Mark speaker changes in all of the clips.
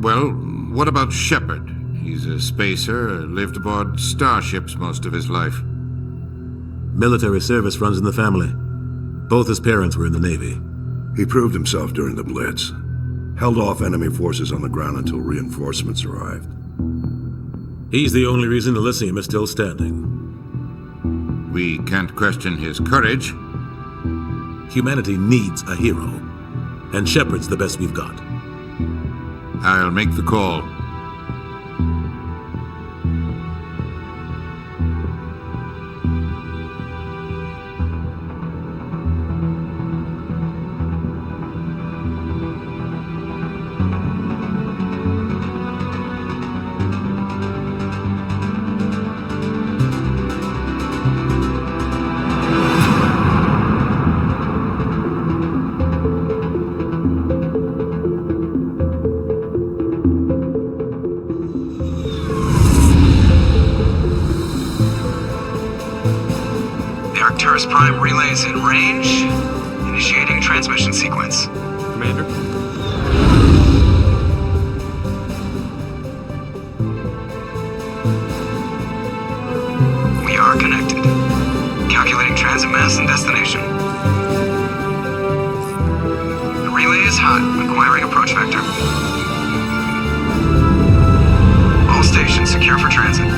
Speaker 1: Well, what about Shepard? He's a spacer, lived aboard starships most of his life.
Speaker 2: Military service runs in the family. Both his parents were in the Navy.
Speaker 3: He proved himself during the Blitz. Held off enemy forces on the ground until reinforcements arrived.
Speaker 2: He's the only reason Elysium is still standing.
Speaker 1: We can't question his courage.
Speaker 2: Humanity needs a hero, and Shepard's the best we've got.
Speaker 1: I'll make the call.
Speaker 4: Prime relays in range. Initiating transmission sequence.
Speaker 5: Commander?
Speaker 4: We are connected. Calculating transit mass and destination. The relay is hot. Acquiring approach vector. All stations secure for transit.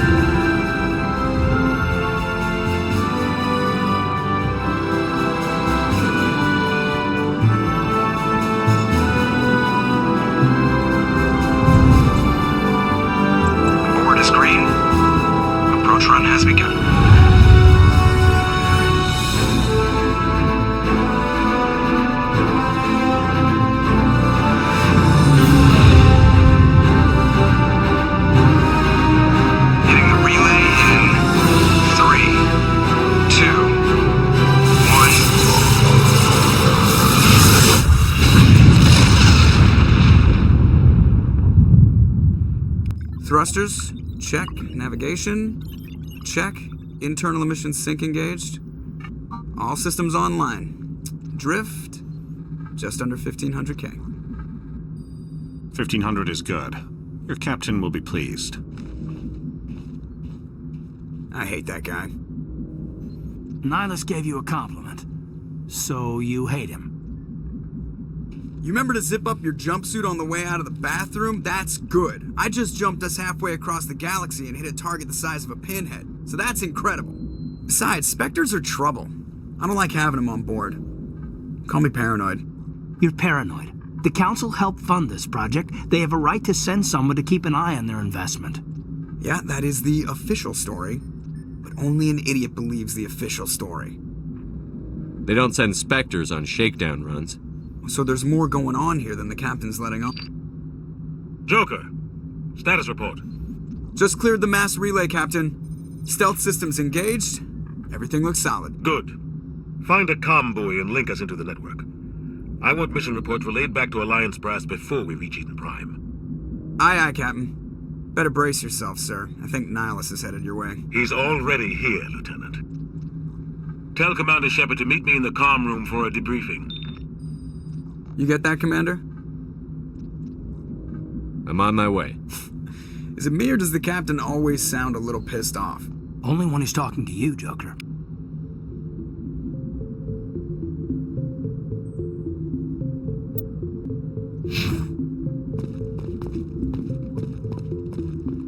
Speaker 4: Run has begun. Hitting the relay in 3, 2, 1. Thrusters, check. Navigation, check. Internal emissions sync engaged. All systems online. Drift, just under 1,500K.
Speaker 5: 1,500 is good. Your captain will be pleased.
Speaker 4: I hate that guy.
Speaker 6: Nihilus gave you a compliment, so you hate him.
Speaker 4: You remember to zip up your jumpsuit on the way out of the bathroom? That's good. I just jumped us halfway across the galaxy and hit a target the size of a pinhead, so that's incredible. Besides, Spectres are trouble. I don't like having them on board. Call me paranoid.
Speaker 6: You're paranoid. The Council helped fund this project. They have a right to send someone to keep an eye on their investment.
Speaker 4: Yeah, that is the official story. But only an idiot believes the official story.
Speaker 7: They don't send Spectres on shakedown runs.
Speaker 4: So there's more going on here than the captain's letting on.
Speaker 8: Joker, status report.
Speaker 4: Just cleared the mass relay, Captain. Stealth systems engaged. Everything looks solid.
Speaker 8: Good. Find a comm buoy and link us into the network. I want mission reports relayed back to Alliance brass before we reach Eden Prime.
Speaker 4: Aye, aye, Captain. Better brace yourself, sir. I think Nihilus is headed your way.
Speaker 8: He's already here, Lieutenant. Tell Commander Shepard to meet me in the comm room for a debriefing.
Speaker 4: You get that, Commander?
Speaker 7: I'm on my way.
Speaker 4: Is it me or does the Captain always sound a little pissed off?
Speaker 6: Only when he's talking to you, Joker.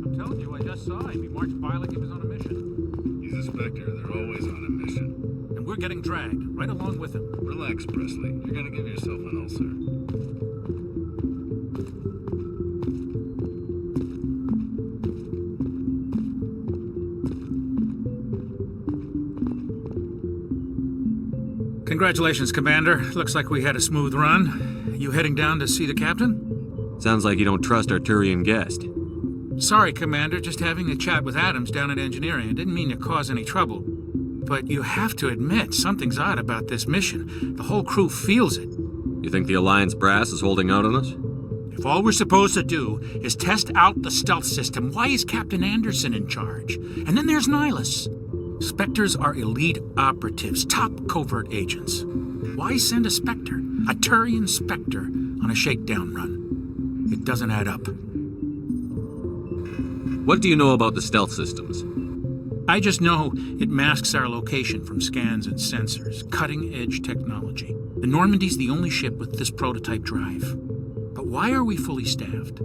Speaker 9: I'm telling you, I just saw him. He marched by like he was on a mission.
Speaker 10: He's a Spectre. They're always on a mission.
Speaker 9: And we're getting dragged, right along with him.
Speaker 10: Relax, Presley. You're gonna give yourself an ulcer.
Speaker 9: Congratulations, Commander. Looks like we had a smooth run. You heading down to see the Captain?
Speaker 7: Sounds like you don't trust our Turian guest.
Speaker 9: Sorry, Commander. Just having a chat with Adams down at engineering. I didn't mean to cause any trouble. But you have to admit, something's odd about this mission. The whole crew feels it.
Speaker 7: You think the Alliance brass is holding out on us?
Speaker 9: If all we're supposed to do is test out the stealth system, why is Captain Anderson in charge? And then there's Nihilus. Spectres are elite operatives, top covert agents. Why send a Spectre, a Turian Spectre, on a shakedown run? It doesn't add up.
Speaker 7: What do you know about the stealth systems?
Speaker 9: I just know it masks our location from scans and sensors. Cutting-edge technology. The Normandy's the only ship with this prototype drive. But why are we fully staffed?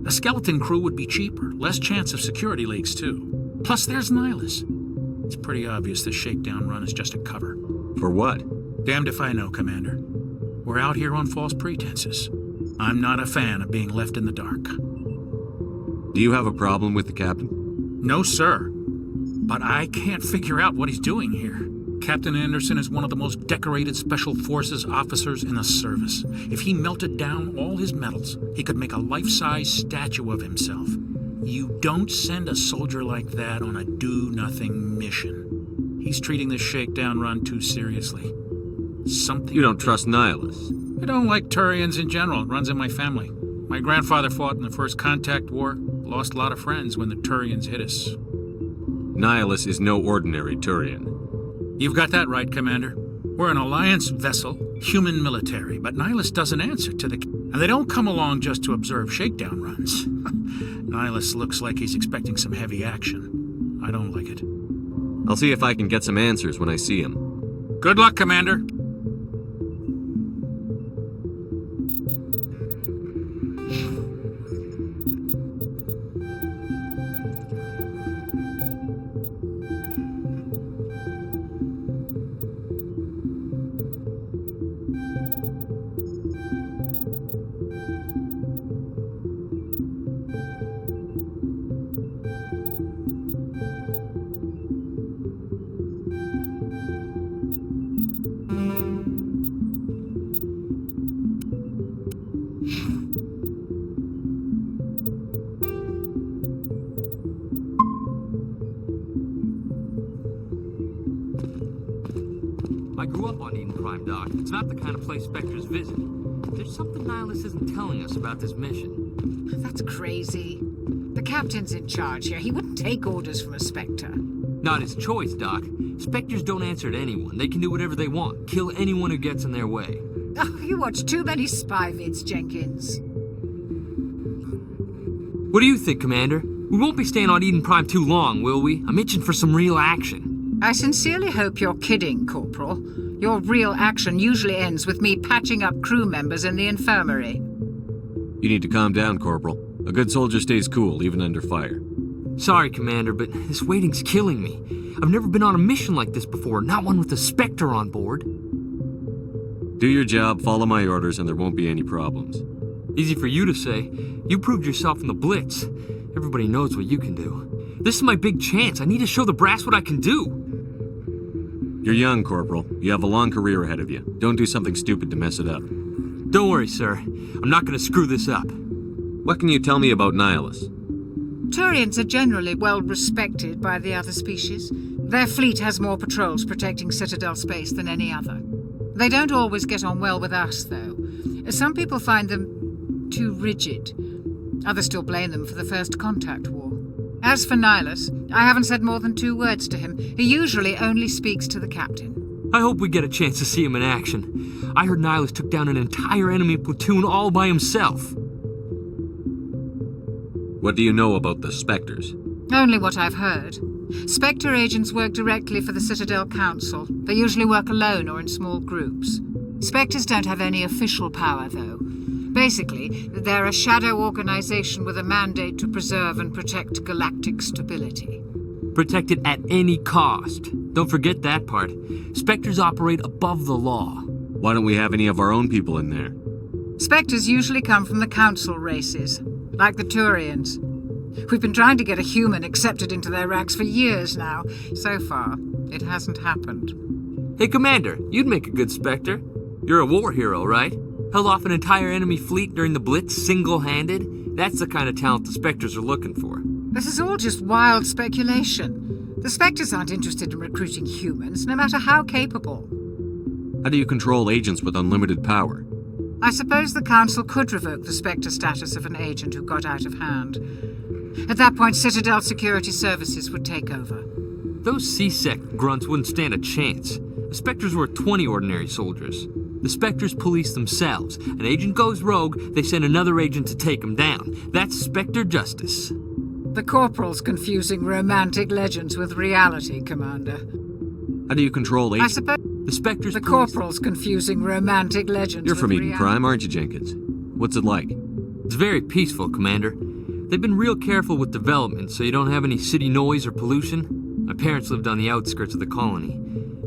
Speaker 9: A skeleton crew would be cheaper, less chance of security leaks too. Plus there's Nihilus. It's pretty obvious this shakedown run is just a cover.
Speaker 7: For what?
Speaker 9: Damned if I know, Commander. We're out here on false pretenses. I'm not a fan of being left in the dark.
Speaker 7: Do you have a problem with the captain?
Speaker 9: No, sir. But I can't figure out what he's doing here. Captain Anderson is one of the most decorated Special Forces officers in the service. If he melted down all his medals, he could make a life-size statue of himself. You don't send a soldier like that on a do-nothing mission. He's treating this shakedown run too seriously. Something...
Speaker 7: You don't trust Nihilus?
Speaker 9: I don't like Turians in general. It runs in my family. My grandfather fought in the First Contact War. Lost a lot of friends when the Turians hit us.
Speaker 7: Nihilus is no ordinary Turian.
Speaker 9: You've got that right, Commander. We're an Alliance vessel, human military, but Nihilus doesn't answer to the... And they don't come along just to observe shakedown runs. Nihilus looks like he's expecting some heavy action. I don't like it.
Speaker 7: I'll see if I can get some answers when I see him.
Speaker 9: Good luck, Commander.
Speaker 11: I grew up on Eden Prime, Doc. It's not the kind of place Spectres visit. There's something Nihilus isn't telling us about this mission.
Speaker 12: That's crazy. The captain's in charge here. He wouldn't take orders from a Spectre.
Speaker 11: Not his choice, Doc. Spectres don't answer to anyone. They can do whatever they want. Kill anyone who gets in their way.
Speaker 12: Oh, you watch too many spy vids, Jenkins.
Speaker 11: What do you think, Commander? We won't be staying on Eden Prime too long, will we? I'm itching for some real action.
Speaker 12: I sincerely hope you're kidding, Corporal. Your real action usually ends with me patching up crew members in the infirmary.
Speaker 7: You need to calm down, Corporal. A good soldier stays cool, even under fire.
Speaker 11: Sorry, Commander, but this waiting's killing me. I've never been on a mission like this before, not one with a Spectre on board.
Speaker 7: Do your job, follow my orders, and there won't be any problems.
Speaker 11: Easy for you to say. You proved yourself in the Blitz. Everybody knows what you can do. This is my big chance. I need to show the brass what I can do.
Speaker 7: You're young, Corporal. You have a long career ahead of you. Don't do something stupid to mess it up.
Speaker 11: Don't worry, sir. I'm not going to screw this up.
Speaker 7: What can you tell me about Nihilus?
Speaker 12: Turians are generally well respected by the other species. Their fleet has more patrols protecting Citadel space than any other. They don't always get on well with us, though. Some people find them too rigid. Others still blame them for the First Contact War. As for Nihilus, I haven't said more than 2 words to him. He usually only speaks to the captain.
Speaker 11: I hope we get a chance to see him in action. I heard Nihilus took down an entire enemy platoon all by himself.
Speaker 7: What do you know about the Spectres?
Speaker 12: Only what I've heard. Spectre agents work directly for the Citadel Council. They usually work alone or in small groups. Spectres don't have any official power, though. Basically, they're a shadow organization with a mandate to preserve and protect galactic stability.
Speaker 11: Protect it at any cost. Don't forget that part. Spectres operate above the law.
Speaker 7: Why don't we have any of our own people in there?
Speaker 12: Spectres usually come from the Council races, like the Turians. We've been trying to get a human accepted into their ranks for years now. So far, it hasn't happened.
Speaker 11: Hey, Commander, you'd make a good Spectre. You're a war hero, right? Held off an entire enemy fleet during the Blitz single-handed? That's the kind of talent the Spectres are looking for.
Speaker 12: This is all just wild speculation. The Spectres aren't interested in recruiting humans, no matter how capable.
Speaker 7: How do you control agents with unlimited power?
Speaker 12: I suppose the Council could revoke the Spectre status of an agent who got out of hand. At that point, Citadel Security Services would take over.
Speaker 11: Those C-Sec grunts wouldn't stand a chance. The Spectres were 20 ordinary soldiers. The Spectres police themselves. An agent goes rogue, they send another agent to take him down. That's Spectre justice.
Speaker 12: The Corporal's confusing romantic legends with reality, Commander.
Speaker 7: How do you control
Speaker 12: I
Speaker 7: agents?
Speaker 12: suppose
Speaker 11: The Spectres
Speaker 12: the
Speaker 11: police...
Speaker 12: Corporal's confusing romantic legends
Speaker 7: You're
Speaker 12: with
Speaker 7: from Eden
Speaker 12: reality.
Speaker 7: Prime, aren't you, Jenkins? What's it like?
Speaker 11: It's very peaceful, Commander. They've been real careful with development, so you don't have any city noise or pollution. My parents lived on the outskirts of the colony.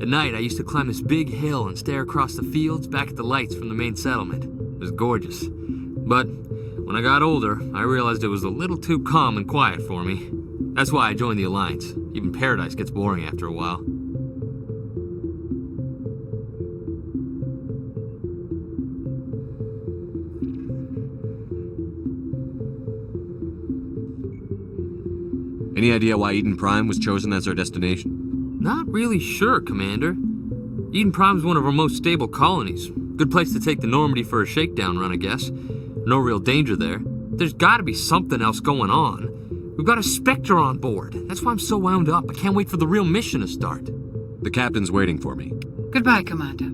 Speaker 11: At night, I used to climb this big hill and stare across the fields back at the lights from the main settlement. It was gorgeous. But when I got older, I realized it was a little too calm and quiet for me. That's why I joined the Alliance. Even Paradise gets boring after a while.
Speaker 7: Any idea why Eden Prime was chosen as our destination?
Speaker 11: Not really sure, Commander. Eden Prime's one of our most stable colonies. Good place to take the Normandy for a shakedown run, I guess. No real danger there. There's gotta be something else going on. We've got a Spectre on board. That's why I'm so wound up. I can't wait for the real mission to start.
Speaker 7: The captain's waiting for me.
Speaker 12: Goodbye, Commander.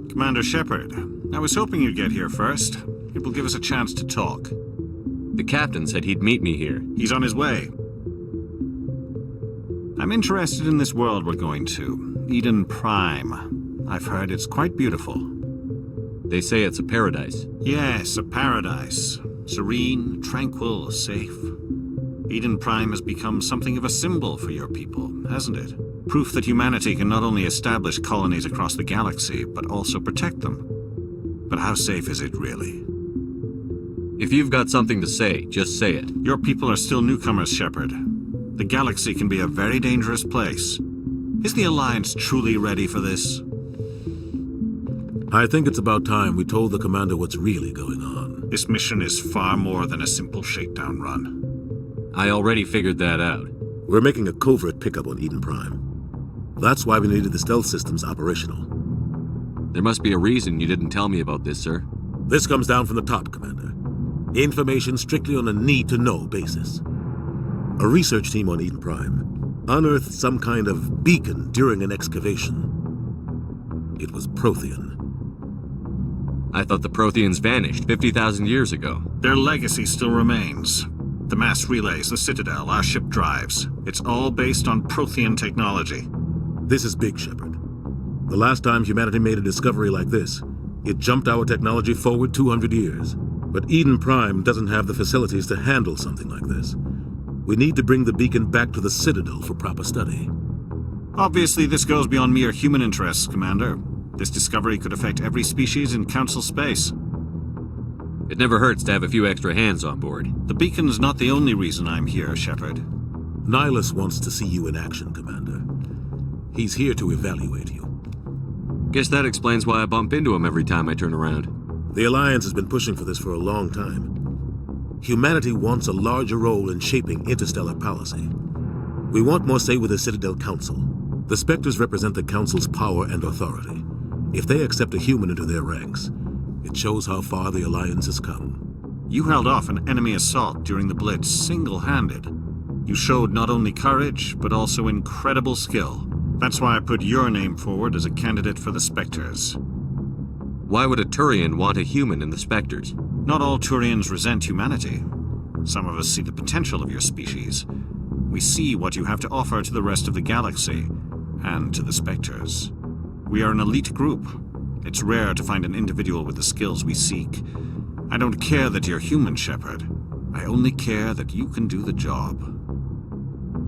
Speaker 5: Commander Shepard, I was hoping you'd get here first. It will give us a chance to talk.
Speaker 7: The captain said he'd meet me here.
Speaker 5: He's on his way. I'm interested in this world we're going to, Eden Prime. I've heard it's quite beautiful.
Speaker 7: They say it's a paradise.
Speaker 5: Yes, a paradise. Serene, tranquil, safe. Eden Prime has become something of a symbol for your people, hasn't it? Proof that humanity can not only establish colonies across the galaxy, but also protect them. But how safe is it really?
Speaker 7: If you've got something to say, just say it.
Speaker 5: Your people are still newcomers, Shepard. The galaxy can be a very dangerous place. Is the Alliance truly ready for this?
Speaker 2: I think it's about time we told the commander what's really going on.
Speaker 5: This mission is far more than a simple shakedown run.
Speaker 7: I already figured that out.
Speaker 2: We're making a covert pickup on Eden Prime. That's why we needed the stealth systems operational.
Speaker 7: There must be a reason you didn't tell me about this, sir.
Speaker 2: This comes down from the top, Commander. Information strictly on a need-to-know basis. A research team on Eden Prime unearthed some kind of beacon during an excavation. It was Prothean.
Speaker 7: I thought the Protheans vanished 50,000 years ago.
Speaker 5: Their legacy still remains. The mass relays, the Citadel, our ship drives. It's all based on Prothean technology.
Speaker 2: This is big, Shepard. The last time humanity made a discovery like this, it jumped our technology forward 200 years. But Eden Prime doesn't have the facilities to handle something like this. We need to bring the beacon back to the Citadel for proper study.
Speaker 5: Obviously, this goes beyond mere human interests, Commander. This discovery could affect every species in Council space.
Speaker 7: It never hurts to have a few extra hands on board.
Speaker 5: The beacon's not the only reason I'm here, Shepard.
Speaker 2: Nihilus wants to see you in action, Commander. He's here to evaluate you.
Speaker 7: Guess that explains why I bump into him every time I turn around.
Speaker 2: The Alliance has been pushing for this for a long time. Humanity wants a larger role in shaping interstellar policy. We want more say with the Citadel Council. The Spectres represent the Council's power and authority. If they accept a human into their ranks, it shows how far the Alliance has come.
Speaker 5: You held off an enemy assault during the Blitz single-handed. You showed not only courage, but also incredible skill. That's why I put your name forward as a candidate for the Spectres.
Speaker 7: Why would a Turian want a human in the Spectres?
Speaker 5: Not all Turians resent humanity. Some of us see the potential of your species. We see what you have to offer to the rest of the galaxy, and to the Spectres. We are an elite group. It's rare to find an individual with the skills we seek. I don't care that you're human, Shepard. I only care that you can do the job.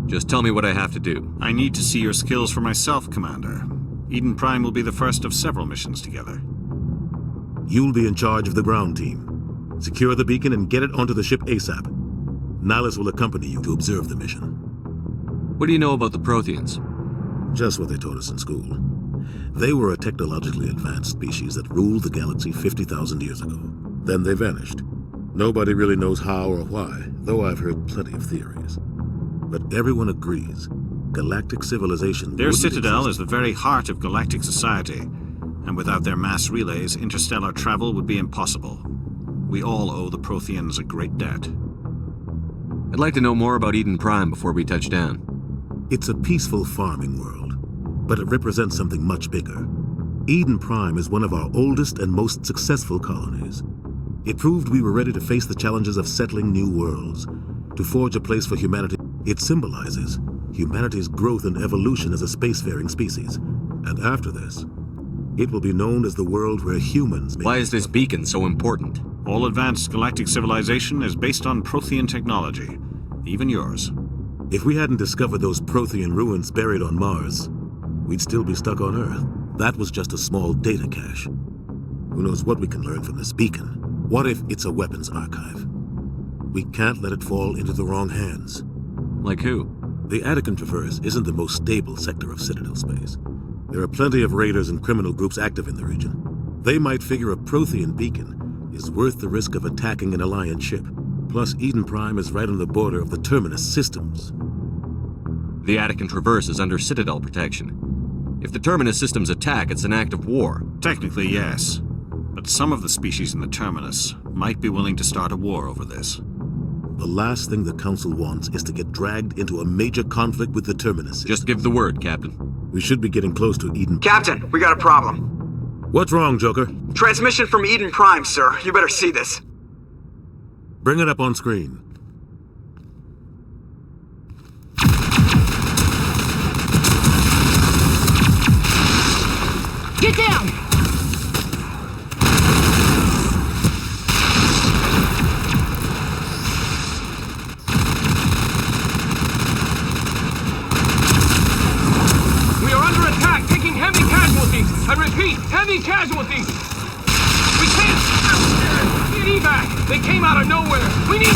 Speaker 7: Just tell me what I have to do.
Speaker 5: I need to see your skills for myself, Commander. Eden Prime will be the first of several missions together.
Speaker 2: You'll be in charge of the ground team. Secure the beacon and get it onto the ship ASAP. Nihilus will accompany you to observe the mission.
Speaker 7: What do you know about the Protheans?
Speaker 2: Just what they taught us in school. They were a technologically advanced species that ruled the galaxy 50,000 years ago. Then they vanished. Nobody really knows how or why, though I've heard plenty of theories. But everyone agrees galactic civilization.
Speaker 5: Their
Speaker 2: wouldn't
Speaker 5: citadel
Speaker 2: exist.
Speaker 5: is the very heart of galactic society, and without their mass relays, interstellar travel would be impossible. We all owe the Protheans a great debt.
Speaker 7: I'd like to know more about Eden Prime before we touch down.
Speaker 2: It's a peaceful farming world, but it represents something much bigger. Eden Prime is one of our oldest and most successful colonies. It proved we were ready to face the challenges of settling new worlds, to forge a place for humanity. It symbolizes humanity's growth and evolution as a spacefaring species. And after this, it will be known as the world where humans...
Speaker 7: Why is this beacon so important?
Speaker 5: All advanced galactic civilization is based on Prothean technology, even yours.
Speaker 2: If we hadn't discovered those Prothean ruins buried on Mars, we'd still be stuck on Earth. That was just a small data cache. Who knows what we can learn from this beacon? What if it's a weapons archive? We can't let it fall into the wrong hands.
Speaker 7: Like who?
Speaker 2: The Attican Traverse isn't the most stable sector of Citadel space. There are plenty of raiders and criminal groups active in the region. They might figure a Prothean beacon is worth the risk of attacking an Alliance ship. Plus, Eden Prime is right on the border of the Terminus systems.
Speaker 7: The Attican Traverse is under Citadel protection. If the Terminus systems attack, it's an act of war.
Speaker 5: Technically, yes. But some of the species in the Terminus might be willing to start a war over this.
Speaker 2: The last thing the Council wants is to get dragged into a major conflict with the Terminus systems.
Speaker 7: Just give the word, Captain.
Speaker 2: We should be getting close to Eden.
Speaker 4: Captain, we got a problem.
Speaker 2: What's wrong, Joker?
Speaker 4: Transmission from Eden Prime, sir. You better see this.
Speaker 2: Bring it up on screen.
Speaker 6: Get down!
Speaker 13: We are under attack, taking heavy casualties. I repeat, heavy casualties. We can't... Need evac. They came out of nowhere. We need...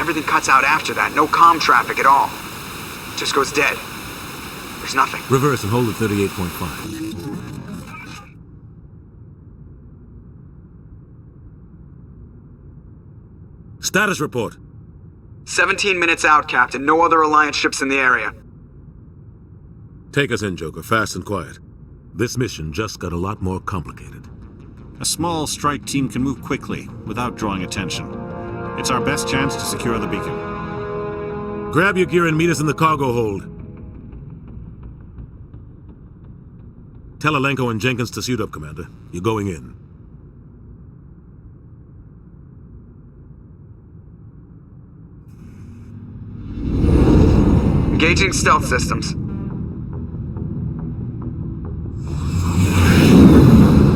Speaker 4: Everything cuts out after that. No comm traffic at all. Just goes dead. There's nothing.
Speaker 2: Reverse and hold at 38.5. Status report.
Speaker 4: 17 minutes out, Captain. No other Alliance ships in the area.
Speaker 2: Take us in, Joker, fast and quiet. This mission just got a lot more complicated.
Speaker 5: A small strike team can move quickly, without drawing attention. It's our best chance to secure the beacon.
Speaker 2: Grab your gear and meet us in the cargo hold. Tell Alenko and Jenkins to suit up, Commander. You're going in.
Speaker 4: Engaging stealth systems.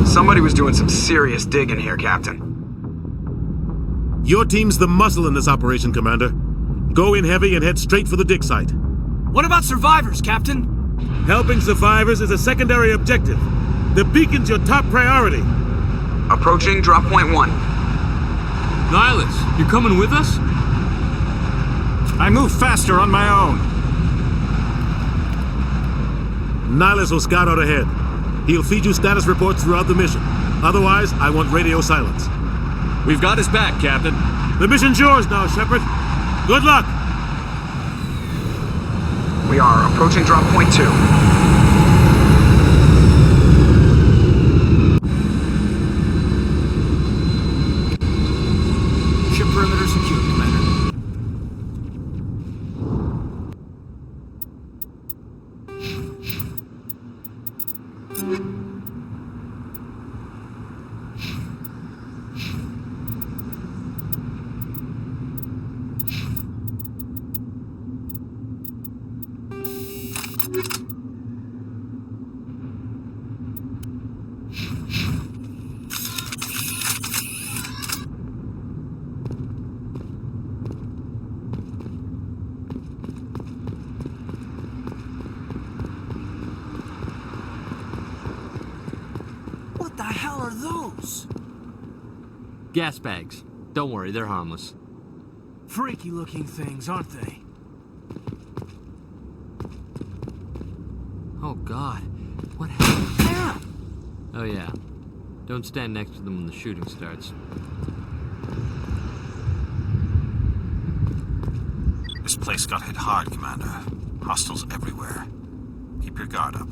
Speaker 4: Somebody was doing some serious digging here, Captain.
Speaker 2: Your team's the muscle in this operation, Commander. Go in heavy and head straight for the dig site.
Speaker 13: What about survivors, Captain?
Speaker 2: Helping survivors is a secondary objective. The beacon's your top priority.
Speaker 4: Approaching drop point 1.
Speaker 11: Nihilus, you're coming with us?
Speaker 5: I move faster on my own.
Speaker 2: Nihilus will scout out ahead. He'll feed you status reports throughout the mission. Otherwise, I want radio silence.
Speaker 7: We've got his back, Captain.
Speaker 2: The mission's yours now, Shepard. Good luck!
Speaker 4: We are approaching drop point 2.
Speaker 6: Ship perimeter secure, Commander.
Speaker 13: What the hell are those?
Speaker 11: Gas bags. Don't worry, they're harmless.
Speaker 13: Freaky looking things, aren't they?
Speaker 11: Oh, God. What happened? Oh, yeah. Don't stand next to them when the shooting starts.
Speaker 5: This place got hit hard, Commander. Hostiles everywhere. Keep your guard up.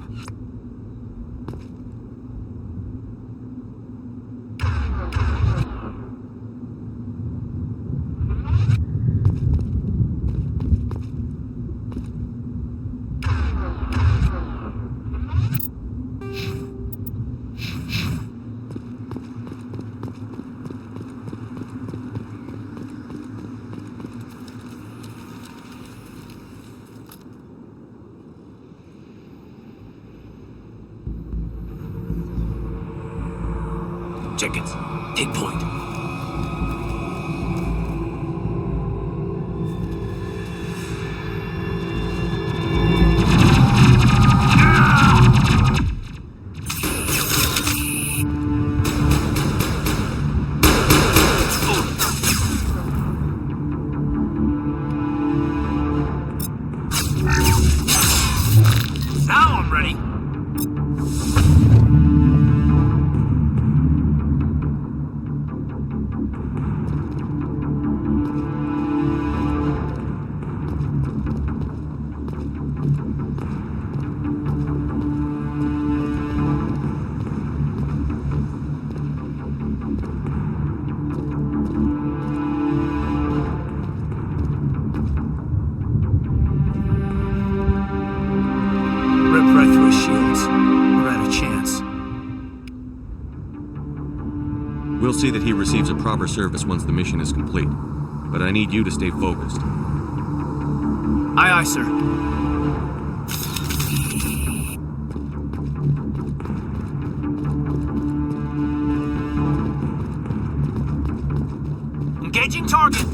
Speaker 13: Jenkins, take point. Now I'm ready.
Speaker 7: We'll see that he receives a proper service once the mission is complete. But I need you to stay focused.
Speaker 6: Aye, aye, sir.
Speaker 13: Engaging target.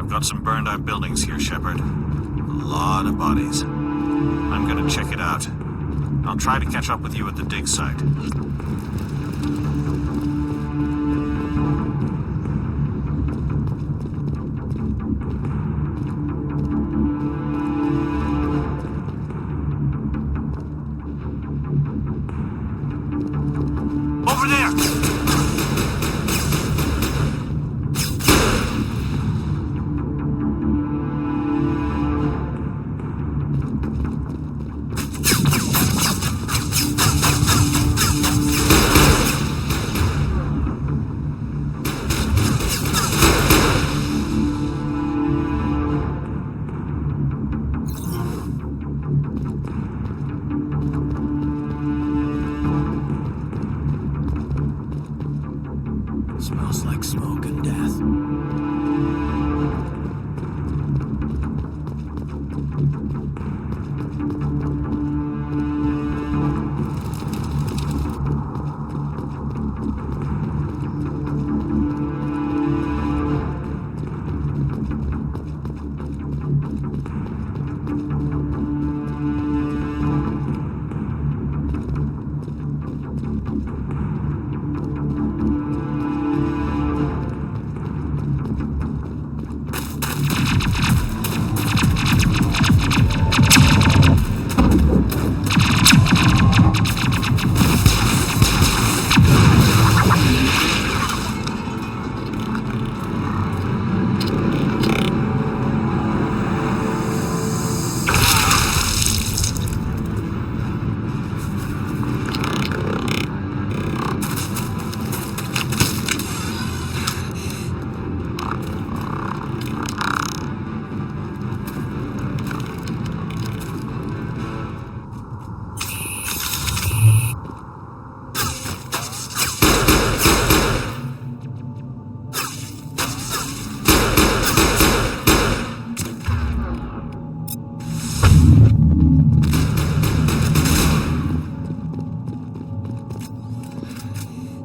Speaker 5: Got some burned out buildings here, Shepard. A lot of bodies. I'm gonna check it out. I'll try to catch up with you at the dig site.
Speaker 13: Over there!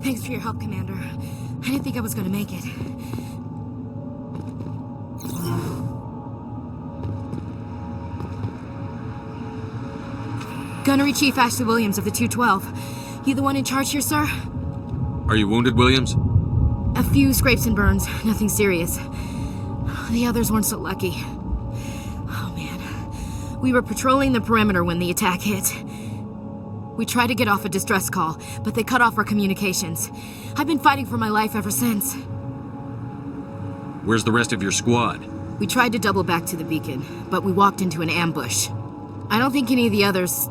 Speaker 14: Thanks for your help, Commander. I didn't think I was gonna make it. Gunnery Chief Ashley Williams of the 212. You the one in charge here, sir?
Speaker 7: Are you wounded, Williams?
Speaker 14: A few scrapes and burns, nothing serious. The others weren't so lucky. Oh man. We were patrolling the perimeter when the attack hit. We tried to get off a distress call, but they cut off our communications. I've been fighting for my life ever since.
Speaker 7: Where's the rest of your squad?
Speaker 14: We tried to double back to the beacon, but we walked into an ambush. I don't think any of the others...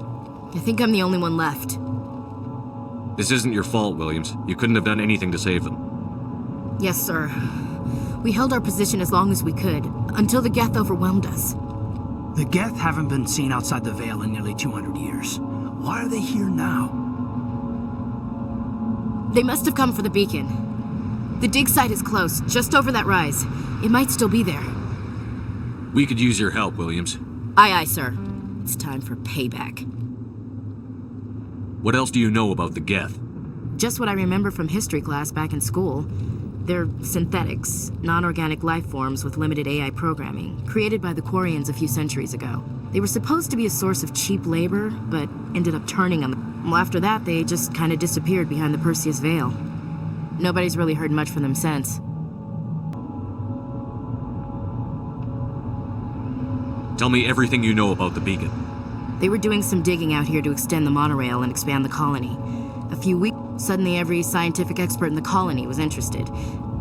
Speaker 14: I think I'm the only one left.
Speaker 7: This isn't your fault, Williams. You couldn't have done anything to save them.
Speaker 14: Yes, sir. We held our position as long as we could, until the Geth overwhelmed us.
Speaker 6: The Geth haven't been seen outside the Veil in nearly 200 years. Why are they here now?
Speaker 14: They must have come for the beacon. The dig site is close, just over that rise. It might still be there.
Speaker 7: We could use your help, Williams.
Speaker 14: Aye, aye, sir. It's time for payback.
Speaker 7: What else do you know about the Geth?
Speaker 14: Just what I remember from history class back in school. They're synthetics, non-organic life forms with limited AI programming, created by the Quarians a few centuries ago. They were supposed to be a source of cheap labor, but ended up turning on them. Well, after that, they just kind of disappeared behind the Perseus Veil. Nobody's really heard much from them since.
Speaker 7: Tell me everything you know about the beacon.
Speaker 14: They were doing some digging out here to extend the monorail and expand the colony. A few weeks, suddenly every scientific expert in the colony was interested.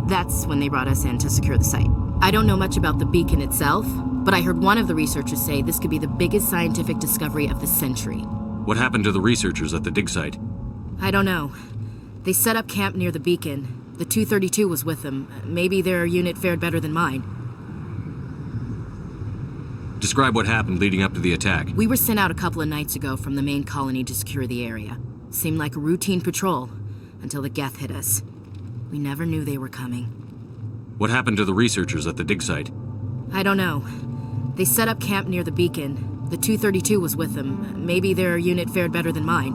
Speaker 14: That's when they brought us in to secure the site. I don't know much about the beacon itself, but I heard one of the researchers say this could be the biggest scientific discovery of the century.
Speaker 7: What happened to the researchers at the dig site?
Speaker 14: I don't know. They set up camp near the beacon. The 232 was with them. Maybe their unit fared better than mine.
Speaker 7: Describe what happened leading up to the attack.
Speaker 14: We were sent out a couple of nights ago from the main colony to secure the area. Seemed like a routine patrol, until the Geth hit us. We never knew they were coming.
Speaker 7: What happened to the researchers at the dig site?
Speaker 14: I don't know. They set up camp near the beacon. The 232 was with them. Maybe their unit fared better than mine.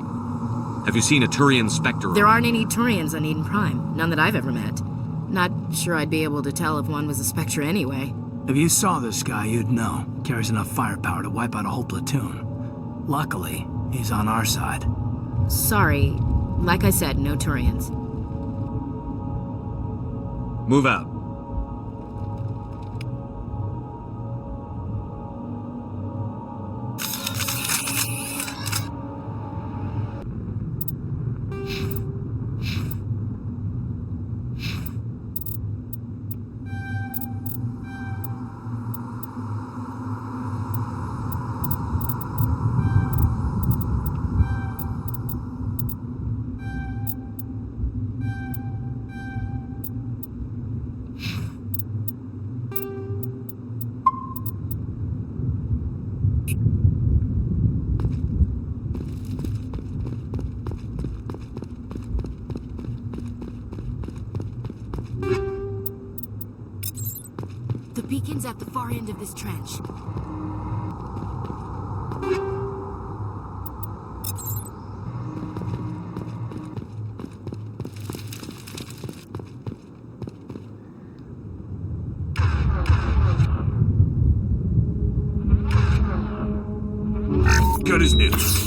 Speaker 7: Have you seen a Turian Spectre?
Speaker 14: There aren't any Turians on Eden Prime. None that I've ever met. Not sure I'd be able to tell if one was a Spectre anyway.
Speaker 6: If you saw this guy, you'd know. Carries enough firepower to wipe out a whole platoon. Luckily, he's on our side.
Speaker 14: Sorry. Like I said, no Turians.
Speaker 7: Move out.
Speaker 14: The beacon's at the far end of this trench.
Speaker 2: Got his nips.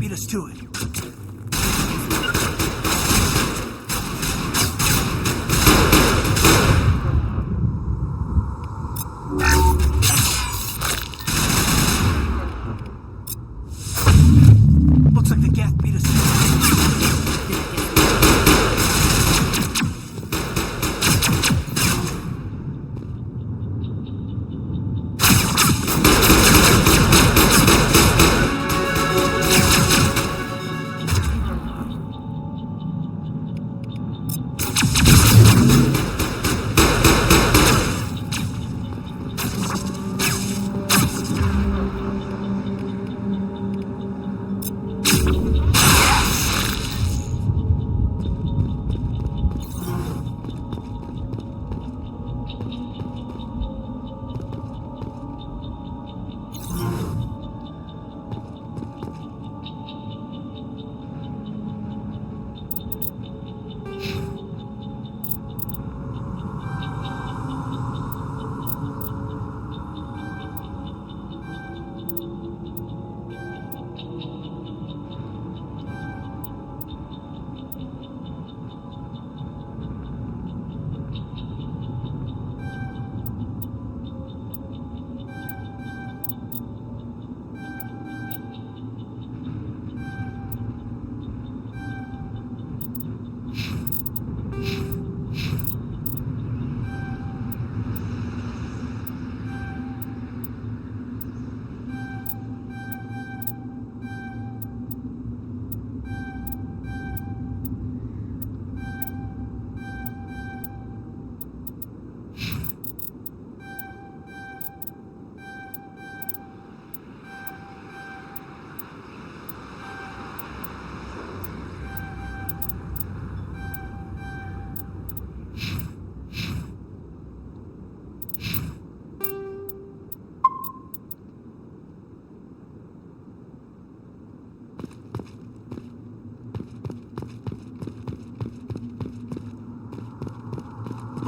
Speaker 6: beat us to it. Looks like the gas beat us to it.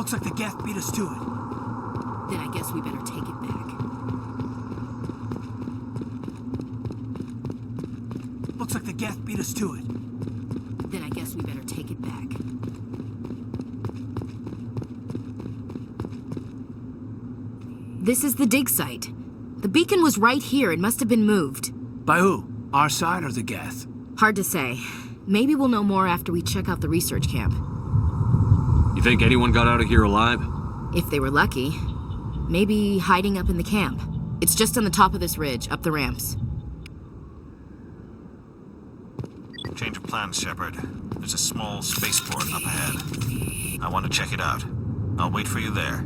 Speaker 6: Looks like the gas beat us to it.
Speaker 14: Then I guess we better take it back.
Speaker 6: Looks like the gas beat us to it.
Speaker 14: Then I guess we better take it back. This is the dig site. The beacon was right here. It must have been moved.
Speaker 6: By who? Our side or the Geth?
Speaker 14: Hard to say. Maybe we'll know more after we check out the research camp.
Speaker 7: You think anyone got out of here alive?
Speaker 14: If they were lucky. Maybe hiding up in the camp. It's just on the top of this ridge, up the ramps.
Speaker 5: Change of plans, Shepard. There's a small spaceport up ahead. I want to check it out. I'll wait for you there.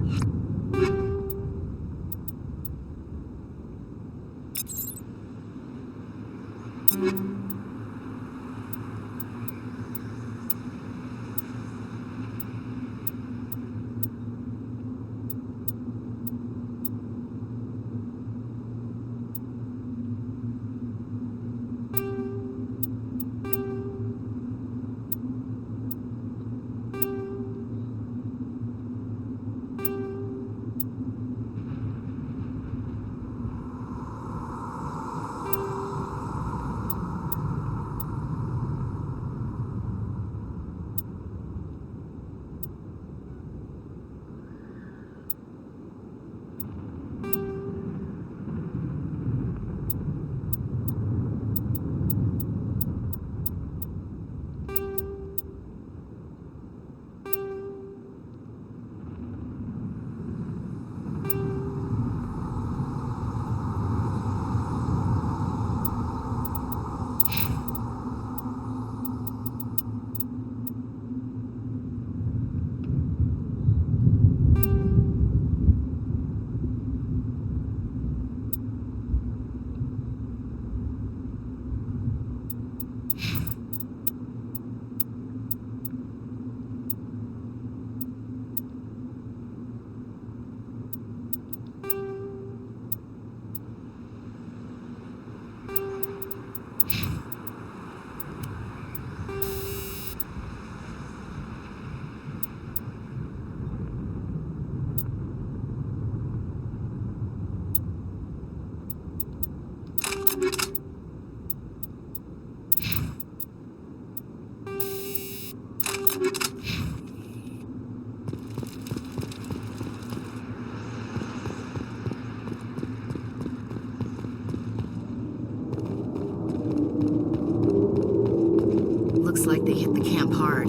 Speaker 14: Looks like they hit the camp hard.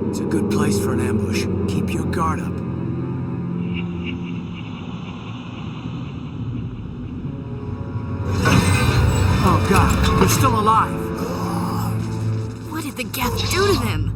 Speaker 6: It's a good place for an ambush. Keep your guard up. Oh God, they're still alive.
Speaker 14: What did the Geth do to them?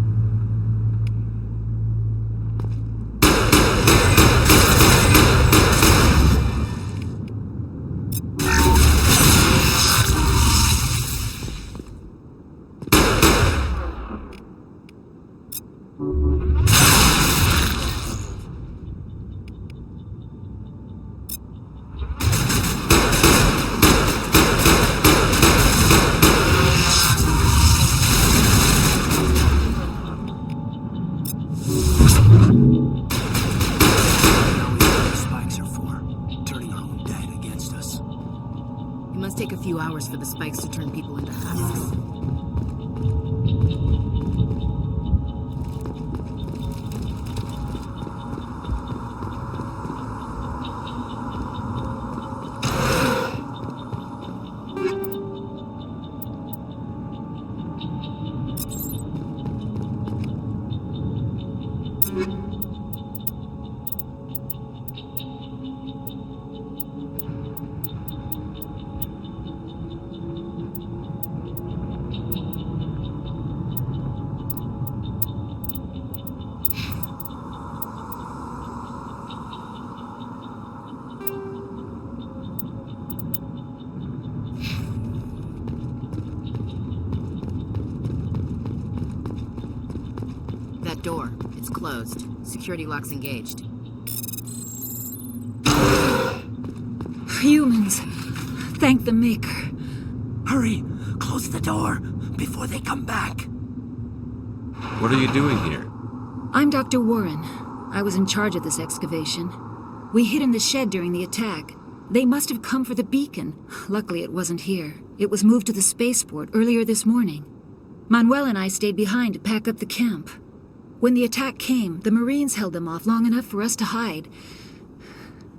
Speaker 14: Take a few hours for the spikes to turn people into husks. That door, it's closed. Security lock's engaged.
Speaker 12: Humans. Thank the Maker.
Speaker 6: Hurry! Close the door before they come back.
Speaker 7: What are you doing here?
Speaker 15: I'm Dr. Warren. I was in charge of this excavation. We hid in the shed during the attack. They must have come for the beacon. Luckily, it wasn't here. It was moved to the spaceport earlier this morning. Manuel and I stayed behind to pack up the camp. When the attack came, the Marines held them off long enough for us to hide.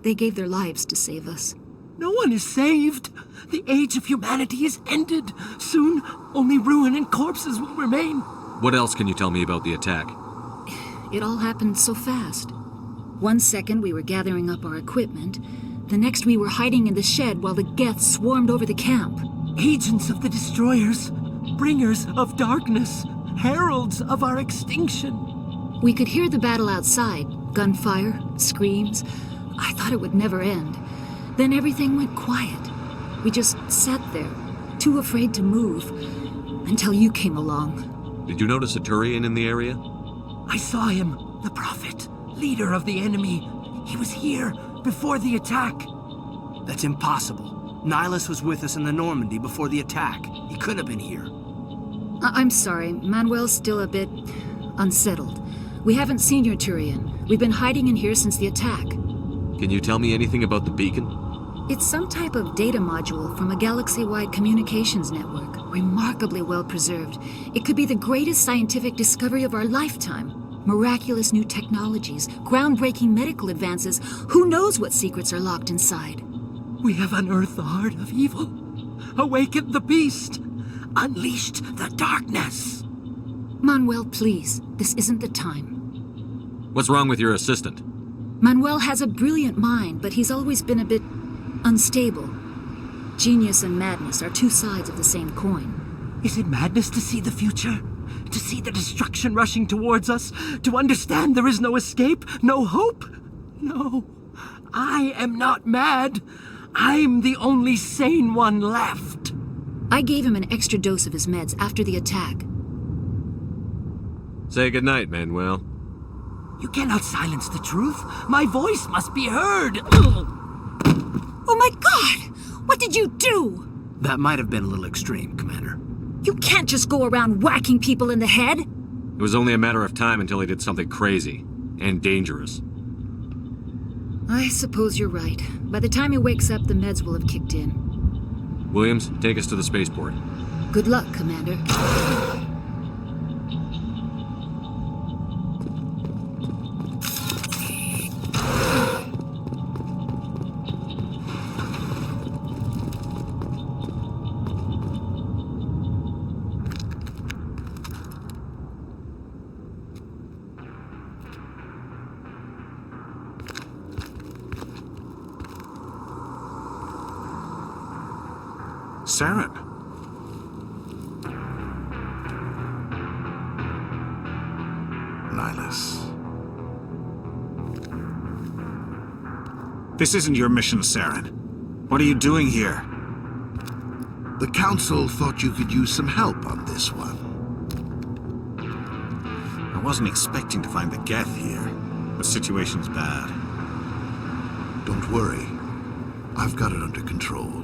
Speaker 15: They gave their lives to save us.
Speaker 6: No one is saved. The age of humanity is ended. Soon, only ruin and corpses will remain.
Speaker 7: What else can you tell me about the attack?
Speaker 15: It all happened so fast. 1 second we were gathering up our equipment. The next we were hiding in the shed while the Geth swarmed over the camp.
Speaker 6: Agents of the destroyers, bringers of darkness, heralds of our extinction.
Speaker 15: We could hear the battle outside. Gunfire, screams. I thought it would never end. Then everything went quiet. We just sat there, too afraid to move, until you came along.
Speaker 7: Did you notice a Turian in the area?
Speaker 6: I saw him, the Prophet, leader of the enemy. He was here before the attack.
Speaker 16: That's impossible. Nihilus was with us in the Normandy before the attack. He couldn't have been here.
Speaker 15: I'm sorry, Manuel's still a bit unsettled. We haven't seen your Turian. We've been hiding in here since the attack.
Speaker 7: Can you tell me anything about the beacon?
Speaker 15: It's some type of data module from a galaxy-wide communications network, remarkably well preserved. It could be the greatest scientific discovery of our lifetime. Miraculous new technologies, groundbreaking medical advances. Who knows what secrets are locked inside?
Speaker 6: We have unearthed the heart of evil, awakened the beast, unleashed the darkness.
Speaker 15: Manuel, please, this isn't the time.
Speaker 7: What's wrong with your assistant?
Speaker 15: Manuel has a brilliant mind, but he's always been a bit unstable. Genius and madness are two sides of the same coin.
Speaker 6: Is it madness to see the future? To see the destruction rushing towards us? To understand there is no escape? No hope? No. I am not mad. I'm the only sane one left.
Speaker 15: I gave him an extra dose of his meds after the attack.
Speaker 7: Say goodnight, Manuel.
Speaker 6: You cannot silence the truth. My voice must be heard.
Speaker 15: Oh my God! What did you do?
Speaker 16: That might have been a little extreme, Commander.
Speaker 15: You can't just go around whacking people in the head.
Speaker 7: It was only a matter of time until he did something crazy and dangerous.
Speaker 15: I suppose you're right. By the time he wakes up, the meds will have kicked in.
Speaker 7: Williams, take us to the spaceport.
Speaker 15: Good luck, Commander.
Speaker 5: Saren.
Speaker 1: Nihilus.
Speaker 5: This isn't your mission, Saren. What are you doing here?
Speaker 1: The Council thought you could use some help on this one.
Speaker 5: I wasn't expecting to find the Geth here. The situation's bad.
Speaker 1: Don't worry. I've got it under control.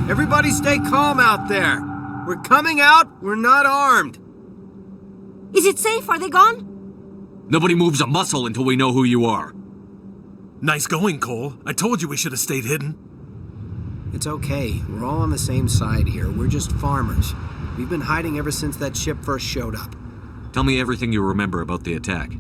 Speaker 16: Everybody stay calm out there. We're coming out, we're not armed.
Speaker 17: Is it safe? Are they gone?
Speaker 7: Nobody moves a muscle until we know who you are.
Speaker 2: Nice going, Cole. I told you we should have stayed hidden.
Speaker 16: It's okay. We're all on the same side here. We're just farmers. We've been hiding ever since that ship first showed up.
Speaker 7: Tell me everything you remember about the attack.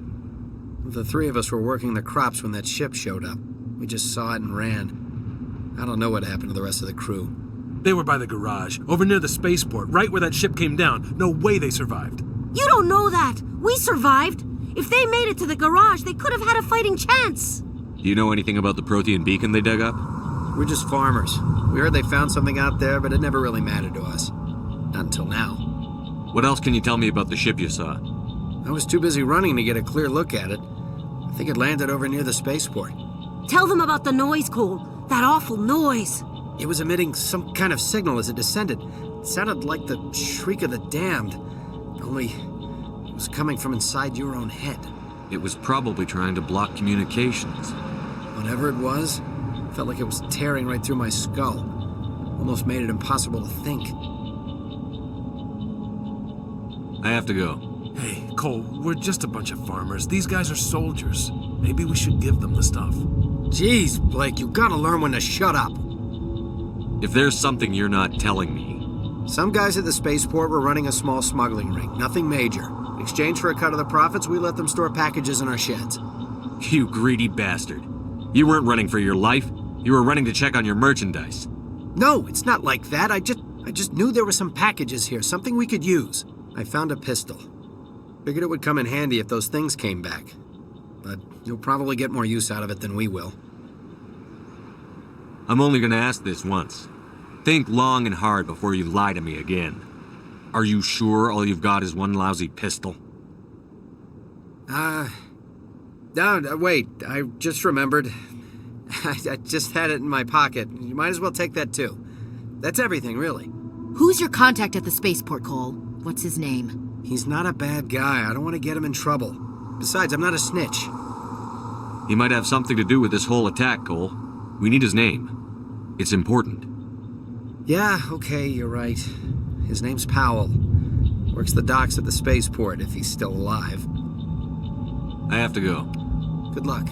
Speaker 16: The three of us were working the crops when that ship showed up. We just saw it and ran. I don't know what happened to the rest of the crew.
Speaker 2: They were by the garage, over near the spaceport, right where that ship came down. No way they survived.
Speaker 17: You don't know that. We survived. If they made it to the garage, they could have had a fighting chance.
Speaker 7: Do you know anything about the Prothean beacon they dug up?
Speaker 16: We're just farmers. We heard they found something out there, but it never really mattered to us. Not until now.
Speaker 7: What else can you tell me about the ship you saw?
Speaker 16: I was too busy running to get a clear look at it. I think it landed over near the spaceport.
Speaker 17: Tell them about the noise, Cole. That awful noise.
Speaker 16: It was emitting some kind of signal as it descended. It sounded like the shriek of the damned. Only it was coming from inside your own head.
Speaker 7: It was probably trying to block communications.
Speaker 16: Whatever it was, it felt like it was tearing right through my skull. Almost made it impossible to think.
Speaker 7: I have to go.
Speaker 2: Hey, Cole, we're just a bunch of farmers. These guys are soldiers. Maybe we should give them the stuff.
Speaker 16: Jeez, Blake, you gotta learn when to shut up.
Speaker 7: If there's something you're not telling me...
Speaker 16: Some guys at the spaceport were running a small smuggling ring. Nothing major. In exchange for a cut of the profits, we let them store packages in our sheds.
Speaker 7: You greedy bastard. You weren't running for your life. You were running to check on your merchandise.
Speaker 16: No, it's not like that. I just knew there were some packages here, something we could use. I found a pistol. Figured it would come in handy if those things came back. But you'll probably get more use out of it than we will.
Speaker 7: I'm only gonna ask this once. Think long and hard before you lie to me again. Are you sure all you've got is one lousy pistol?
Speaker 16: No, wait, I just remembered. I just had it in my pocket. You might as well take that too. That's everything, really.
Speaker 14: Who's your contact at the spaceport, Cole? What's his name?
Speaker 16: He's not a bad guy. I don't want to get him in trouble. Besides, I'm not a snitch.
Speaker 7: He might have something to do with this whole attack, Cole. We need his name. It's important.
Speaker 16: Yeah, okay, you're right. His name's Powell. Works the docks at the spaceport if he's still alive.
Speaker 7: I have to go.
Speaker 16: Good luck.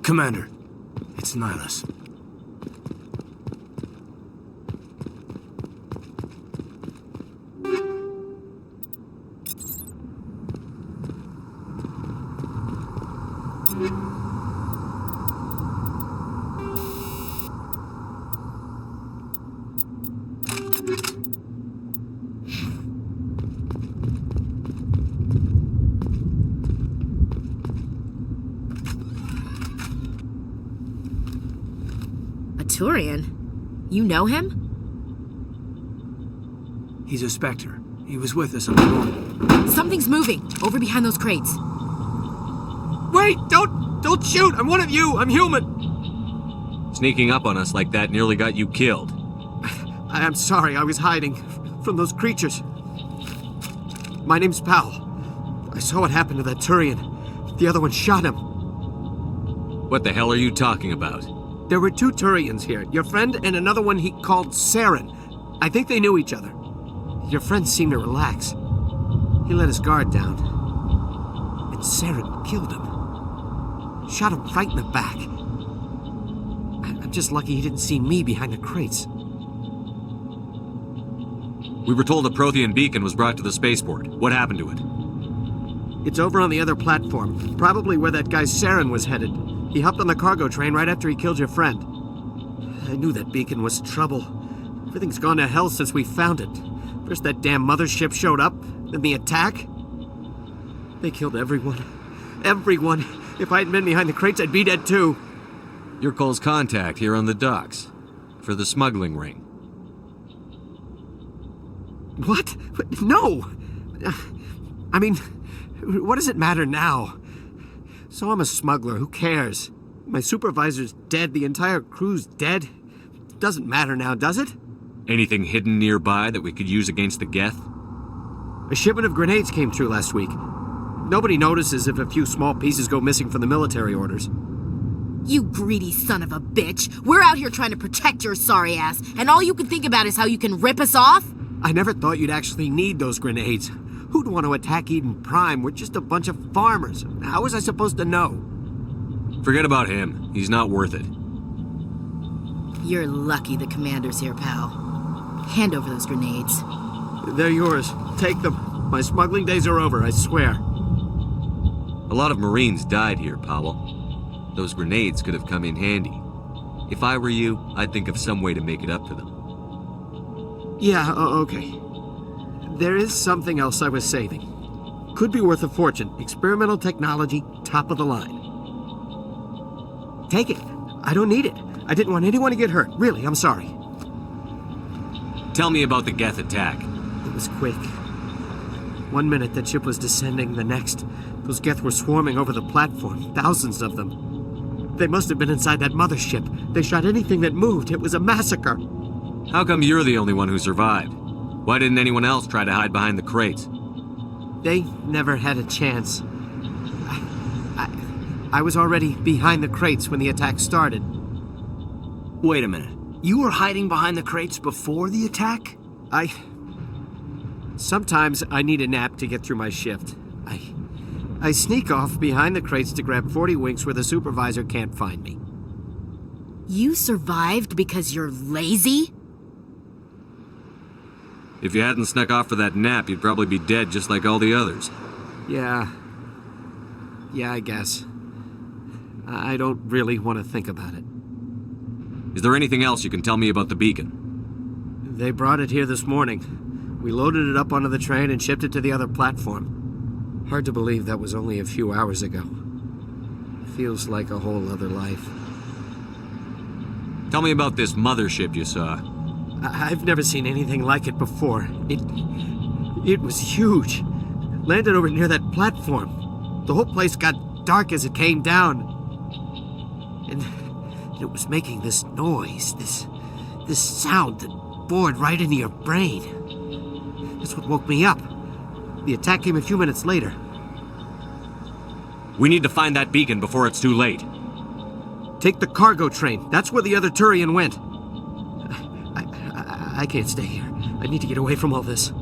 Speaker 18: Commander, it's Nihilus.
Speaker 14: Turian? You know him?
Speaker 18: He's a Spectre. He was with us on the morning.
Speaker 14: Something's moving, over behind those crates.
Speaker 6: Wait! Don't shoot! I'm one of you! I'm human!
Speaker 7: Sneaking up on us like that nearly got you killed.
Speaker 6: I'm sorry, I was hiding from those creatures. My name's Powell. I saw what happened to that Turian. The other one shot him.
Speaker 7: What the hell are you talking about?
Speaker 6: There were 2 Turians here, your friend and another one he called Saren. I think they knew each other. Your friend seemed to relax. He let his guard down. And Saren killed him. Shot him right in the back. I'm just lucky he didn't see me behind the crates.
Speaker 7: We were told a Prothean beacon was brought to the spaceport. What happened to it?
Speaker 6: It's over on the other platform, probably where that guy Saren was headed. He hopped on the cargo train right after he killed your friend. I knew that beacon was trouble. Everything's gone to hell since we found it. First that damn mothership showed up, then the attack. They killed everyone. Everyone. If I hadn't been behind the crates, I'd be dead too.
Speaker 7: You're Cole's contact here on the docks. For the smuggling ring.
Speaker 6: What? No! I mean, what does it matter now? So I'm a smuggler, who cares? My supervisor's dead, the entire crew's dead. Doesn't matter now, does it?
Speaker 7: Anything hidden nearby that we could use against the Geth?
Speaker 6: A shipment of grenades came through last week. Nobody notices if a few small pieces go missing from the military orders.
Speaker 14: You greedy son of a bitch! We're out here trying to protect your sorry ass, and all you can think about is how you can rip us off?
Speaker 6: I never thought you'd actually need those grenades. Who'd want to attack Eden Prime? We're just a bunch of farmers. How was I supposed to know?
Speaker 7: Forget about him. He's not worth it.
Speaker 14: You're lucky the commander's here, pal. Hand over those grenades.
Speaker 6: They're yours. Take them. My smuggling days are over, I swear.
Speaker 7: A lot of Marines died here, Powell. Those grenades could have come in handy. If I were you, I'd think of some way to make it up to them.
Speaker 6: Yeah, okay. There is something else I was saving. Could be worth a fortune. Experimental technology, top of the line. Take it. I don't need it. I didn't want anyone to get hurt. Really, I'm sorry.
Speaker 7: Tell me about the Geth attack.
Speaker 6: It was quick. 1 minute that ship was descending, the next, those Geth were swarming over the platform. Thousands of them. They must have been inside that mothership. They shot anything that moved. It was a massacre.
Speaker 7: How come you're the only one who survived? Why didn't anyone else try to hide behind the crates?
Speaker 6: They never had a chance. I was already behind the crates when the attack started.
Speaker 18: Wait a minute. You were hiding behind the crates before the attack?
Speaker 16: Sometimes I need a nap to get through my shift. I sneak off behind the crates to grab 40 winks where the supervisor can't find me.
Speaker 14: You survived because you're lazy?
Speaker 7: If you hadn't snuck off for that nap, you'd probably be dead just like all the others.
Speaker 16: Yeah, I guess. I don't really want to think about it.
Speaker 7: Is there anything else you can tell me about the beacon?
Speaker 16: They brought it here this morning. We loaded it up onto the train and shipped it to the other platform. Hard to believe that was only a few hours ago. Feels like a whole other life.
Speaker 7: Tell me about this mothership you saw.
Speaker 16: I've never seen anything like it before. It was huge. Landed over near that platform. The whole place got dark as it came down. And it was making this noise, this sound that bored right into your brain. That's what woke me up. The attack came a few minutes later.
Speaker 7: We need to find that beacon before it's too late.
Speaker 16: Take the cargo train. That's where the other Turian went. I can't stay here. I need to get away from all this.